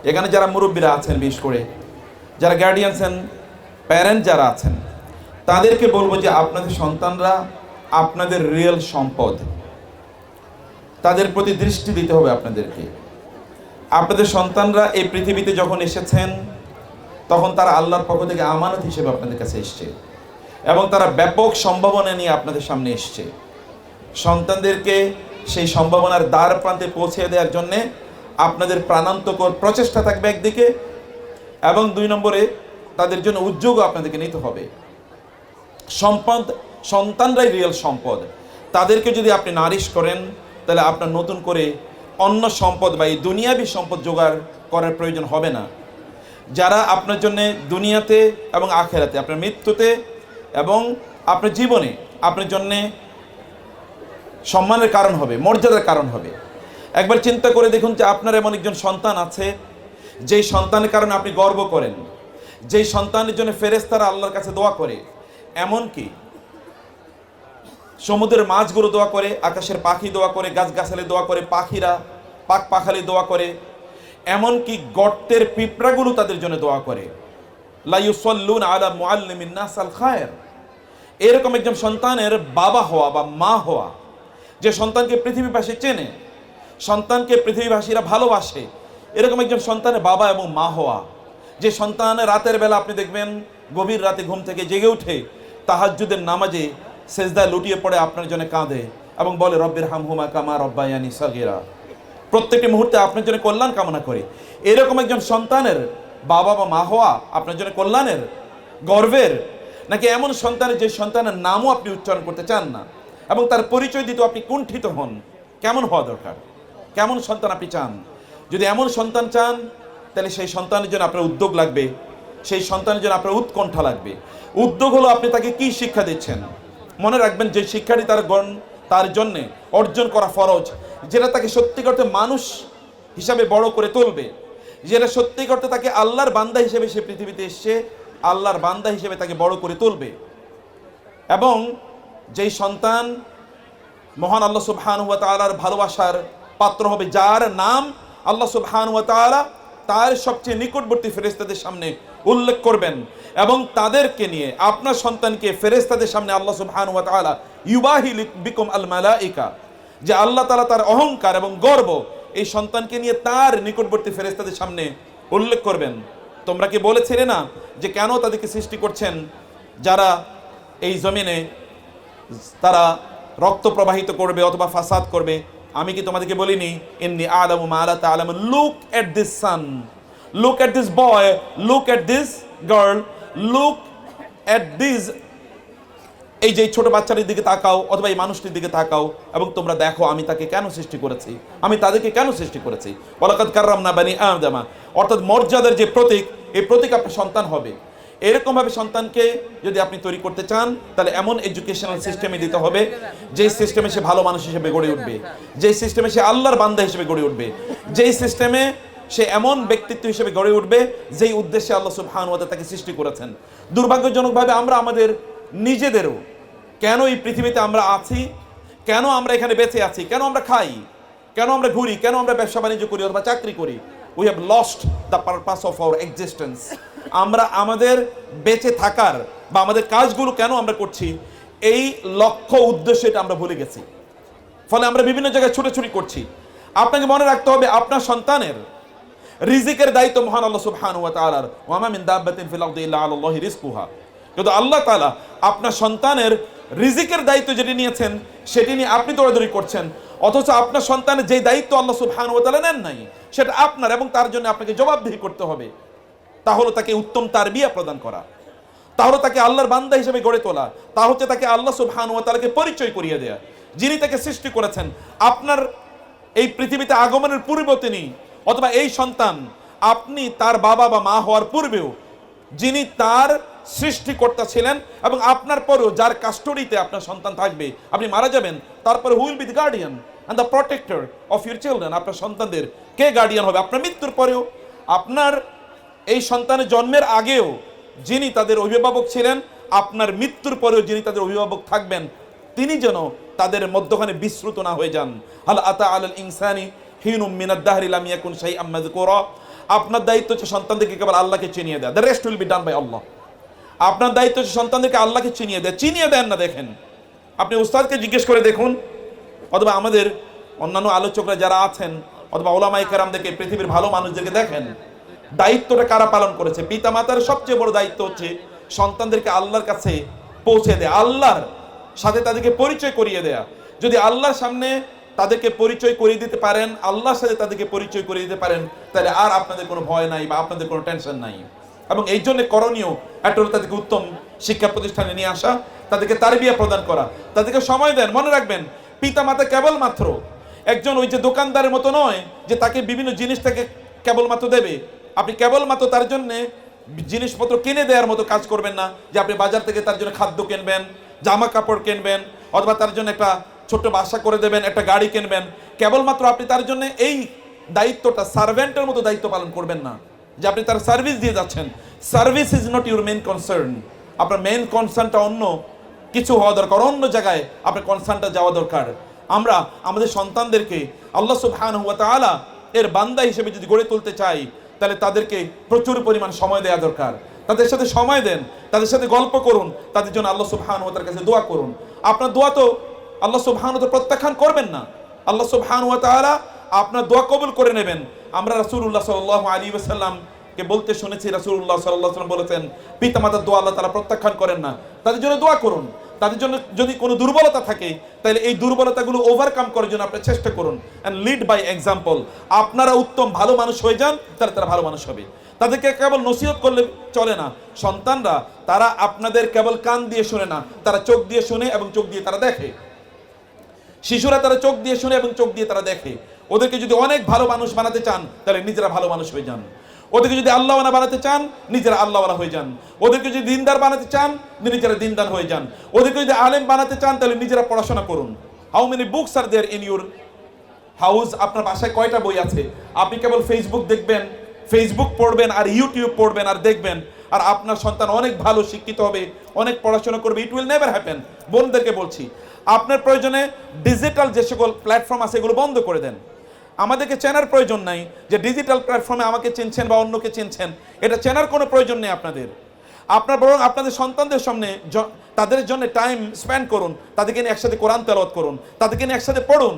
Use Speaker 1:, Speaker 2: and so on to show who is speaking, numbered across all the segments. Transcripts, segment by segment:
Speaker 1: এখানে যারা মুরব্বীরা আছেন, বিশেষ করে যারা গার্ডিয়ানস এন্ড প্যারেন্ট যারা আছেন, তাদেরকে বলবো যে আপনাদের সন্তানরা আপনাদের রিয়েল সম্পদ। তাদের প্রতি দৃষ্টি দিতে হবে আপনাদেরকে। আপনাদের সন্তানরা এই পৃথিবীতে যখন এসেছেন তখন তারা আল্লাহর পক্ষ থেকে আমানত হিসেবে আপনাদের কাছে এসছে এবং তারা ব্যাপক সম্ভাবনা নিয়ে আপনাদের সামনে এসছে। সন্তানদেরকে সেই সম্ভাবনার দ্বার প্রান্তে পৌঁছে দেওয়ার জন্যে আপনাদের প্রাণান্তকর প্রচেষ্টা থাকবে একদিকে, এবং 2 নম্বরে তাদের জন্য উদ্যোগও আপনাদেরকে নিতে হবে। সন্তানরাই রিয়েল সম্পদ। তাদেরকে যদি আপনি নারিশ করেন তাহলে আপনার নতুন করে অন্য সম্পদ বা এই দুনিয়াবি সম্পদ জোগাড় করার প্রয়োজন হবে না। যারা আপনার জন্য দুনিয়াতে এবং আখেরাতে, আপনার মৃত্যুতে এবং আপনার জীবনে আপনার জন্যে সম্মানের কারণ হবে, মর্যাদার কারণ হবে। একবার চিন্তা করে দেখুন যে আপনার এমন একজন সন্তান আছে যেই সন্তানের কারণে আপনি গর্ব করেন, যেই সন্তানের জন্য ফেরেশতারা আল্লাহর কাছে দোয়া করে, এমনকি সমুদ্রের মাছগুলো দোয়া করে, আকাশের পাখি দোয়া করে, গাছগাছালি দোয়া করে, পাখিরা পাখালি দোয়া করে, এমনকি গর্তের পিঁপড়াগুলো তাদের জন্য দোয়া করে। লা ইউসাল্লুনা আলা মুআল্লিমিন নাস আল খায়র। এরকম একজন সন্তানের বাবা হওয়া বা মা হওয়া, যে সন্তানকে পৃথিবীবাসী চেনে, সন্তানকে পৃথিবীবাসীরা ভালোবাসে, এরকম একজন সন্তানের বাবা এবং মা হওয়া, যে সন্তানের রাতের বেলা আপনি দেখবেন গভীর রাতে ঘুম থেকে জেগে উঠে তাহাজ্জুদের নামাজে সেজদায় লুটিয়ে পড়ে আপনার জন্য কাঁদে এবং বলে রব্বির হামহুমা কামা রব্বায়ানি সাগীরা। প্রত্যেকটি মুহূর্তে আপনার জন্য কল্যাণ কামনা করে। এরকম একজন সন্তানের বাবা বা মা হওয়া আপনার জন্য কল্যাণের, গর্বের, নাকি এমন সন্তানের যে সন্তানের নামও আপনি উচ্চারণ করতে চান না এবং তার পরিচয় দিতে আপনি কুণ্ঠিত হন? কেমন হওয়া দরকার? কেমন সন্তান আপনি চান? যদি এমন সন্তান চান তাহলে সেই সন্তানের জন্য আপনার উদ্যোগ লাগবে, সেই সন্তানের জন্য আপনার উৎকণ্ঠা লাগবে। উদ্যোগ হলো আপনি তাকে কি শিক্ষা দিচ্ছেন। মনে রাখবেন যে শিক্ষাটি তার জন্যে অর্জন করা ফরজ, যেটা তাকে সত্যি করতে মানুষ হিসাবে বড় করে তুলবে, যেটা সত্যি করতে তাকে আল্লাহর বান্দা হিসেবে সে পৃথিবীতে এসছে, আল্লাহর বান্দা হিসেবে তাকে বড় করে তুলবে। এবং যেই সন্তান মহান আল্লাহ সুবহানাহু ওয়া তাআলার ভালোবাসার পাত্র হবে, যার নাম আল্লাহ সুবহানাহু ওয়া তাআলা তার সবচেয়ে নিকটবর্তী ফেরেশতাদের সামনে উল্লেখ করবেন এবং তাদেরকে নিয়ে আপনার সন্তানকে ফেরেশতাদের সামনে আল্লাহ সুবহানাহু ওয়া তাআলা ইউবাহি বিকুম আল মালাইকা, যে আল্লাহ তাআলা তার অহংকার এবং গর্ব এই সন্তানকে নিয়ে তার নিকটবর্তী ফেরেশতাদের সামনে উল্লেখ করবেন। তোমরা কি বলেছিলে না যে কেন তাদেরকে সৃষ্টি করছেন যারা এই জমিনে তারা রক্ত প্রবাহিত করবে অথবা ফাসাদ করবে? আমি কি তোমাদেরকে বলিনি ইন্নী আ'লামু মা লা তা'লামুন? Look at this son, look at this boy, look at this girl, look at this, এই যে ছোট বাচ্চাটির দিকে তাকাও অথবা এই মানুষটির দিকে তাকাও এবং তোমরা দেখো আমি তাকে কেন সৃষ্টি করেছি, আমি তাদেরকে কেন সৃষ্টি করেছি। ওয়ালাকাদ কাররামনা বানি আদম, অর্থাৎ মর্যাদার যে প্রতীক, এই প্রতীক আপনার সন্তান হবে। এরকমভাবে সন্তানকে যদি আপনি তৈরি করতে চান তাহলে এমন এডুকেশনাল সিস্টেমে দিতে হবে যেই সিস্টেমে সে ভালো মানুষ হিসেবে গড়ে উঠবে, যেই সিস্টেমে সে আল্লাহর বান্দা হিসেবে গড়ে উঠবে, যেই সিস্টেমে সে এমন ব্যক্তিত্ব হিসেবে গড়ে উঠবে যেই উদ্দেশ্যে আল্লাহ সুবহানাহু ওয়া তাআলা তাকে সৃষ্টি করেছেন। দুর্ভাগ্যজনকভাবে আমরা আমাদের নিজেদেরও, কেন এই পৃথিবীতে আমরা আছি, কেন আমরা এখানে বেঁচে আছি, কেন আমরা খাই, কেন আমরা ঘুরি, কেন আমরা ব্যবসা বাণিজ্য করি অথবা চাকরি করি, we have lost the purpose of our existence. আমরা আমাদের বেঁচে থাকার বা আমাদের কাজগুলো কেন আমরা করছি, এই লক্ষ্য উদ্দেশ্য এটা আমরা ভুলে গেছি। ফলে আমরা বিভিন্ন জায়গায় ছুটোছুটি করছি। আপনাকে মনে রাখতে হবে আপনার সন্তানের রিজিকের দায়িত্ব মহান আল্লাহ সুবহানাহু ওয়া তাআলার। ওয়া মা মিন দাব্বাতিন ফিল আরদি ইল্লা আলাল্লাহি রিজকুহা। কিন্তু আল্লাহ তাআলা আপনার সন্তানের রিজিকের দায়িত্ব যেটি নিয়েছেন সেটি নিয়ে আপনি দৌড়াদৌড়ি করছেন, অথচ আপনার সন্তানের যেই দায়িত্ব আল্লাহ সুবহানাহু ওয়া তাআলা নেন নাই সেটা আপনার, এবং তার জন্য আপনাকে জবাবদিহি করতে হবে। তাহলে তাকে উত্তম তারবিয়া প্রদান করা, তাহলে তাকে আল্লাহর বান্দা হিসেবে গড়ে তোলা, তা হচ্ছে তাকে আল্লাহ সুবহানাহু ওয়া তাআলাকে পরিচয় করিয়ে দেয়া, যিনি তাকে সৃষ্টি করেছেন। আপনার এই পৃথিবীতে আগমনের পূর্বে তিনি অথবা এই সন্তান, আপনি তার বাবা বা মা হওয়ার পূর্বেও যিনি তার সৃষ্টিকর্তা ছিলেন, এবং আপনার পরেও যার কাস্টডিতে আপনার সন্তান থাকবে, আপনি মারা যাবেন, তারপরে হু will B the guardian and the protector of your children. আপনার সন্তানদের কে গার্ডিয়ান হবে? আপনার মৃত্যুর পরেও, আপনার এই সন্তানের জন্মের আগেও যিনি তাদের অভিভাবক ছিলেন, আপনার মৃত্যুর পরেও যিনি তাদের অভিভাবক থাকবেন, তিনি যেন তাদের মধ্যখানে বিস্মৃত না হয়ে যান। হাল আতা আলাল ইনসানি হিনুম মিনাদ দাহরি লাম ইয়াকুন শাইআম মাযকুরা। আপনার দায়িত্ব হচ্ছে সন্তানদেরকে কেবল আল্লাহকে চিনিয়ে দেয়া, the rest will be done by Allah. আপনার দায়িত্ব হচ্ছে সন্তানদেরকে আল্লাহকে চিনিয়ে দেয়। চিনিয়ে দেন না, দেখেন আপনি উস্তাদকে জিজ্ঞেস করে দেখুন, অথবা আমাদের অন্যান্য আলোচকরা যারা আছেন, অথবা ওলামায়ে কেরামদেরকে, পৃথিবীর ভালো মানুষদেরকে দেখেন দায়িত্বটা কারা পালন করেছে। পিতা মাতার সবচেয়ে বড় দায়িত্ব হচ্ছে সন্তানদেরকে আল্লাহর কাছে পৌঁছে দেয়া, আল্লাহর সাথে তাদেরকে পরিচয় করিয়ে দেয়া। যদি আল্লাহর সামনে তাদেরকে পরিচয় করিয়ে দিতে পারেন, আল্লাহর সাথে তাদেরকে পরিচয় করিয়ে দিতে পারেন, তাহলে আর আপনাদের কোনো ভয় নাই বা আপনাদের কোনো টেনশন নাই। এবং এই জন্য করণীয় একটা হলো তাদেরকে উত্তম শিক্ষা প্রতিষ্ঠানে নিয়ে আসা, তাদেরকে তারবিয়া প্রদান করা, তাদেরকে সময় দেন। মনে রাখবেন, পিতা মাতা কেবলমাত্র একজন ওই যে দোকানদারের মতো নয় যে তাকে বিভিন্ন জিনিস তাকে কেবলমাত্র দেবে। আপনি কেবলমাত্র তার জন্য জিনিসপত্র কিনে দেওয়ার মতো কাজ করবেন না, যে আপনি বাজার থেকে তার জন্য খাদ্য কিনবেন, জামা কাপড় কিনবেন, অথবা তার জন্য একটা ছোট্ট বাসা করে দেবেন, একটা গাড়ি কিনবেন। কেবলমাত্র আপনি তার জন্য এই দায়িত্বটা সার্ভেন্টের মতো দায়িত্ব পালন করবেন না, যে আপনি তার সার্ভিস দিয়ে যাচ্ছেন। Service is not your main concern. আপনার মেইন কনসার্নটা অন্য কিছু হওয়া দরকার, অন্য জায়গায় আপনার কনসার্নটা যাওয়া দরকার। আমরা আমাদের সন্তানদেরকে আল্লাহ সুবহানাহু ওয়া তাআলা এর বান্দা হিসেবে যদি গড়ে তুলতে চাই, তাহলে তাদেরকে প্রচুর পরিমাণ সময় দেওয়া দরকার। তাদের সাথে সময় দেন, তাদের সাথে গল্প করুন, তাদের জন্য আল্লাহ সুবহানাহু ওয়া তাআলার কাছে দোয়া করুন। আপনার দোয়া তো আল্লাহ সুবহানাহু ওয়া তাআলা প্রত্যাখ্যান করবেন না। আল্লাহ সুবহানাহু ওয়া তাআলা আপনার দোয়া কবুল করে নেবেন। আমরা রাসূলুল্লাহ সাল্লাল্লাহু আলাইহি ওয়াসাল্লামকে বলতে শুনেছি, রাসূলুল্লাহ সাল্লাল্লাহু আলাইহি ওয়াসাল্লাম বলেছেন, পিতামাতার দোয়া আল্লাহ তাআলা প্রত্যাখ্যান করেন না। তাদের জন্য দোয়া করুন। তাদের জন্য যদি কোনো দুর্বলতা থাকে, তাহলে এই দুর্বলতাগুলো ওভারকাম করার জন্য আপনি চেষ্টা করুন, অ্যান্ড লিড বাই এক্সাম্পল। আপনারা উত্তম ভালো মানুষ হয়ে যান, তাহলে তারা ভালো মানুষ হবে। তাদেরকে কেবল নসিহত করলে চলে না। সন্তানরা তারা আপনাদের কেবল কান দিয়ে শোনে না, তারা চোখ দিয়ে শোনে এবং চোখ দিয়ে তারা দেখে। শিশুরা তারা চোখ দিয়ে শুনে এবং চোখ দিয়ে তারা দেখে। ওদেরকে যদি অনেক ভালো মানুষ বানাতে চান, তাহলে নিজেরা ভালো মানুষ হয়ে যান। ওদেরকে যদি আল্লাহওয়ালা বানাতে চান, নিজেরা আল্লাহওয়ালা হয়ে যান। ওদেরকে যদি দিনদার বানাতে চান, নিজেরা দিনদার হয়ে যান। ওদেরকে যদি আলেম বানাতে চান, তাহলে নিজেরা পড়াশোনা করুন। How many books are there in your house? আপনার বাসায় কয়টা বই আছে? আপনি কেবল ফেসবুক দেখবেন, ফেসবুক পড়বেন আর ইউটিউব পড়বেন আর দেখবেন, আর আপনার সন্তান অনেক ভালো শিক্ষিত হবে, অনেক পড়াশোনা করবে। It will never happen. বোনদেরকে বলছি, আপনার প্রয়োজনে ডিজিটাল যে সকল প্ল্যাটফর্ম আছে এগুলো বন্ধ করে দেন। আমাদেরকে চেনার প্রয়োজন নাই যে ডিজিটাল প্ল্যাটফর্মে আমাকে চিনছেন বা অন্যকে চিনছেন, এটা চেনার কোনো প্রয়োজন নেই আপনাদের। আপনার বরং আপনাদের সন্তানদের সামনে তাদের জন্য টাইম স্পেন্ড করুন, তাদেরকে নিয়ে একসাথে কোরআন তেলাওয়াত করুন, তাদেরকে নিয়ে একসাথে পড়ুন,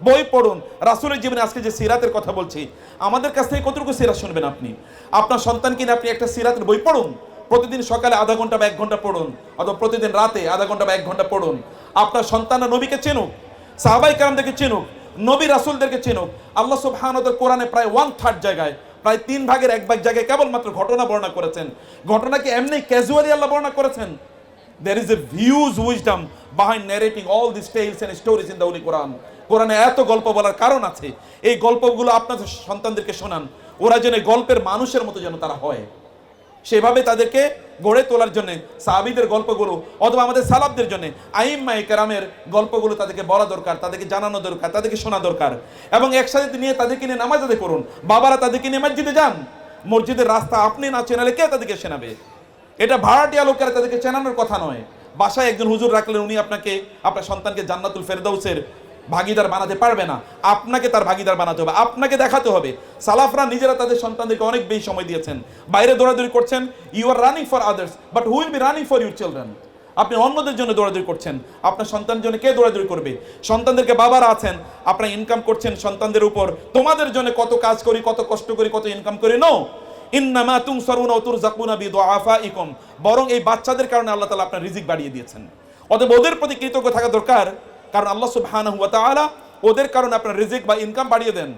Speaker 1: বই পড়ুন। রাসূলের জীবনে আজকে যে সিরাতের কথা বলছি, আমাদের কাছ থেকে কতটুকু সিরাত শুনবেন আপনি? আপনার সন্তানকে নিয়ে আপনি একটা সিরাতের বই পড়ুন। প্রতিদিন সকালে আধা ঘন্টা বা 1 ঘন্টা পড়ুন, অথবা প্রতিদিন রাতে আধা ঘন্টা বা 1 ঘন্টা পড়ুন। আপনার সন্তানরা নবীকে চিনুক, সাহাবায়ে কেরামদেরকে চিনুক, নবী রাসূলদেরকে চিনুক। আল্লাহ সুবহানাহু ওয়া তাআলা কোরআনে প্রায় 1/3 জায়গায়, প্রায় 3 ভাগের 1 ভাগ জায়গায় কেবলমাত্র ঘটনা বর্ণনা করেছেন। ঘটনাকে এমনি ক্যাজুয়ালি আল্লাহ বর্ণনা করেছেন। There is a huge wisdom behind narrating all these tales and stories in the Holy Quran. কোরআনে এত গল্প বলার কারণ আছে। এই গল্পগুলো আপনাদের সন্তানদেরকে শোনান, ওরা যেন গল্পের মানুষের মতো যেন তারা হয়। সেভাবে তাদেরকে গড়ে তোলার জন্য সাহাবীদের গল্পগুলো, অথবা আমাদের সালাফদের জন্য আইম্মায়ে কেরামের গল্পগুলো তাদেরকে বলা দরকার, তাদেরকে জানানো দরকার, তাদেরকে শোনা দরকার। এবং একসাথে নিয়ে তাদেরকে নিয়ে নামাজ আদায় করুন। বাবারা তাদেরকে নিয়ে মসজিদে যান। মসজিদের রাস্তা আপনি না চেনালে কে তাদেরকে চেনাবে? এটা ভাড়াটিয়া লোকেরা তাদেরকে চেনানোর কথা নয়। বাসায় একজন হুজুর রাখলেন, উনি আপনাকে, আপনার সন্তানকে জান্নাতুল ফেরদাউসের ভাগীদার বানাতে পারবে না। আপনাকে তার ভাগীদার বানাতে হবে, আপনাকে দেখাতে হবে। সালাফরা নিজেরা তাদের সন্তানদেরকে অনেক বেশি সময় দিয়েছেন। বাইরে দৌড়াদৌড়ি করছেন, you are running for others, but who will be running for your children? আপনি অন্যদের জন্য দৌড়াদৌড়ি করছেন, আপনার সন্তানের জন্য কে দৌড়াদৌড়ি করবে? সন্তানদেরকে বাবারা আছেন, আপনারা ইনকাম করছেন সন্তানদের উপর, তোমাদের জন্য কত কাজ করি, কত কষ্ট করি, কত ইনকাম করি। নো, ইন্নামা তুনসারুনা ওয়া তুরযাকুনা বিদুআফাইকুম। বরং এই বাচ্চাদের কারণে আল্লাহ তাআলা আপনার রিজিক বাড়িয়ে দিয়েছেন। অতএব ওদের প্রতি কৃতজ্ঞ থাকা দরকার, কারণ আল্লাহ সুবহানাহু ওয়া তাআলা ওদের কারণে আপনার রিজিক বা ইনকাম বাড়িয়ে দেন।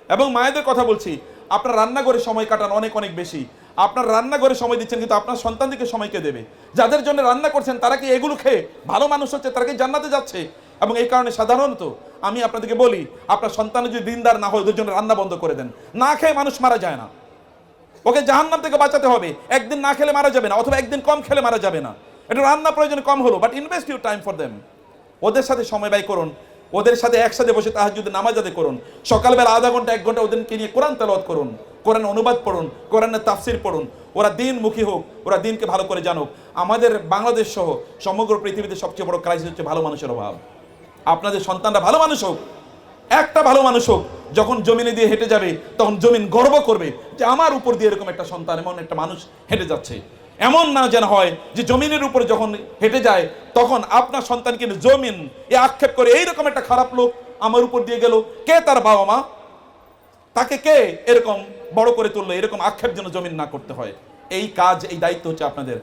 Speaker 1: এবং মায়েদের কথা বলছি, আপনার রান্নাঘরে সময় কাটান অনেক অনেক বেশি। আপনার রান্নাঘরে সময় দিচ্ছেন, কিন্তু আপনার সন্তানদেরকে সময় কে দেবে? যাদের জন্য রান্না করছেন তারা কি এগুলো খেয়ে ভালো মানুষ হচ্ছে? তারা কি জান্নাতে যাচ্ছে? এবং এই কারণে সাধারণত আমি আপনাদেরকে বলি, আপনার সন্তানের যদি দিনদার না হয়, ওদের জন্য রান্না বন্ধ করে দেন। না খেয়ে মানুষ মারা যায় না, ওকে জাহান্নাম থেকে বাঁচাতে হবে। একদিন না খেলে মারা যাবে না, অথবা একদিন কম খেলে মারা যাবে না। এটা রান্না প্রয়োজন কম হলো, but invest your time for them. ওদের সাথে সময় ব্যয় করুন, ওদের সাথে একসাথে বসে তাহাজ্জুদের নামাজ আদায় করুন। সকালবেলা আধা ঘন্টা 1 ঘন্টা ওদেরকে নিয়ে কোরআন তেলাওয়াত করুন, কোরআন অনুবাদ পড়ুন, কোরআনের তাফসির পড়ুন। ওরা দিনমুখী হোক, ওরা দিনকে ভালো করে জানুক। আমাদের বাংলাদেশ সহ সমগ্র পৃথিবীতে সবচেয়ে বড় ক্রাইসিস হচ্ছে ভালো মানুষের অভাব। আপনাদের সন্তানরা ভালো মানুষ হোক, একটা ভালো মানুষ হোক, যখন জমিনে দিয়ে হেঁটে যাবে তখন জমিন গর্ব করবে যে আমার উপর দিয়ে এরকম একটা সন্তান, এমন একটা মানুষ হেঁটে যাচ্ছে। এমন না যেন হয় যে জমিনের উপরে যখন হেঁটে যায় তখন আপনার সন্তানকে জমিন এ আক্ষেপ করে এইরকম একটা খারাপ লোক আমার উপর দিয়ে গেল, কে তার বাবা মা, তাকে কে এরকম বড় করে তুললো, এরকম আক্ষেপ যেন জমিন না করতে হয়। এই কাজ, এই দায়িত্ব হচ্ছে আপনাদের।